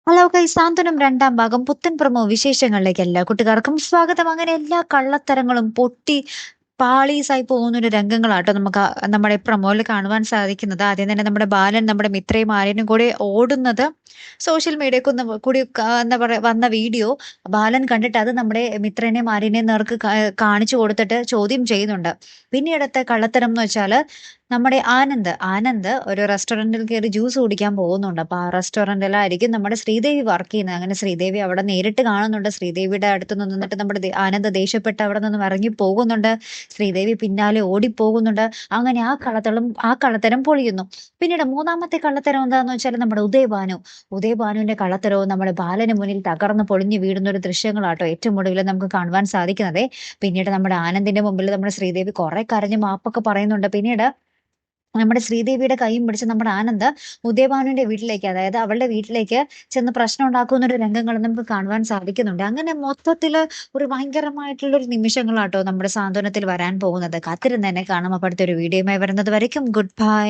Hello guys, സാന്ത്വനം രണ്ടാം ഭാഗം പുത്തൻ പ്രൊമോ വിശേഷങ്ങളിലേക്ക് എല്ലാ കൂട്ടുകാർക്കും സ്വാഗതം. അങ്ങനെ എല്ലാ കള്ളത്തരങ്ങളും പൊട്ടി പാളീസായി പോകുന്ന ഒരു രംഗങ്ങളാട്ടോ നമുക്ക് നമ്മുടെ പ്രൊമോയിൽ കാണുവാൻ സാധിക്കുന്നത്. ആദ്യം തന്നെ നമ്മുടെ ബാലൻ നമ്മുടെ മിത്രയും ആര്യനും കൂടി ഓടുന്നത് സോഷ്യൽ മീഡിയക്ക് കൂടി എന്താ പറയാ വന്ന വീഡിയോ ബാലൻ കണ്ടിട്ട് അത് നമ്മുടെ മിത്രനെയും ആര്യനെയും നേർക്ക് കാണിച്ചു കൊടുത്തിട്ട് ചോദ്യം ചെയ്യുന്നുണ്ട്. പിന്നീടത്തെ കള്ളത്തരം എന്ന് വെച്ചാല് നമ്മുടെ ആനന്ദ് ഒരു റെസ്റ്റോറന്റിൽ കയറി ജ്യൂസ് കുടിക്കാൻ പോകുന്നുണ്ട്. അപ്പൊ ആ റെസ്റ്റോറന്റിലായിരിക്കും നമ്മുടെ ശ്രീദേവി വർക്ക് ചെയ്യുന്നത്. അങ്ങനെ ശ്രീദേവി അവിടെ നേരിട്ട് കാണുന്നുണ്ട്. ശ്രീദേവിയുടെ അടുത്ത് നിന്നിട്ട് നമ്മുടെ ആനന്ദ് ദേഷ്യപ്പെട്ട് അവിടെ നിന്നും ഇറങ്ങി പോകുന്നുണ്ട്. ശ്രീദേവി പിന്നാലെ ഓടിപ്പോകുന്നുണ്ട്. അങ്ങനെ ആ കള്ളത്തരം പൊളിയുന്നു. പിന്നീട് മൂന്നാമത്തെ കള്ളത്തരം എന്താന്ന് വെച്ചാൽ നമ്മുടെ ഉദയഭാനുവിന്റെ കള്ളത്തരവും നമ്മുടെ ബാലന് മുന്നിൽ തകർന്ന് പൊളിഞ്ഞു വീഴുന്ന ഒരു ദൃശ്യങ്ങളാട്ടോ ഏറ്റവും ഒടുവിൽ നമുക്ക് കാണുവാൻ സാധിക്കുന്നത്. പിന്നീട് നമ്മുടെ ആനന്ദിന്റെ മുമ്പിൽ നമ്മുടെ ശ്രീദേവി കുറെ കരഞ്ഞ് മാപ്പൊക്കെ പറയുന്നുണ്ട്. പിന്നീട് നമ്മുടെ ശ്രീദേവിയുടെ കൈയും പിടിച്ച് നമ്മുടെ ആനന്ദ് ഉദയഭാനുവിന്റെ വീട്ടിലേക്ക്, അതായത് അവളുടെ വീട്ടിലേക്ക് ചെന്ന് പ്രശ്നം ഉണ്ടാക്കുന്ന ഒരു രംഗങ്ങൾ നമുക്ക് കാണുവാൻ സാധിക്കുന്നുണ്ട്. അങ്ങനെ മൊത്തത്തില് ഒരു ഭയങ്കരമായിട്ടുള്ള ഒരു നിമിഷങ്ങളാട്ടോ നമ്മുടെ സാന്ത്വനത്തിൽ വരാൻ പോകുന്നത്. കാത്തിരുന്ന് തന്നെ കാണാം. അപ്പൊ അടുത്തൊരു വീഡിയോയുമായി വരുന്നത് വരയ്ക്കും ഗുഡ് ബൈ.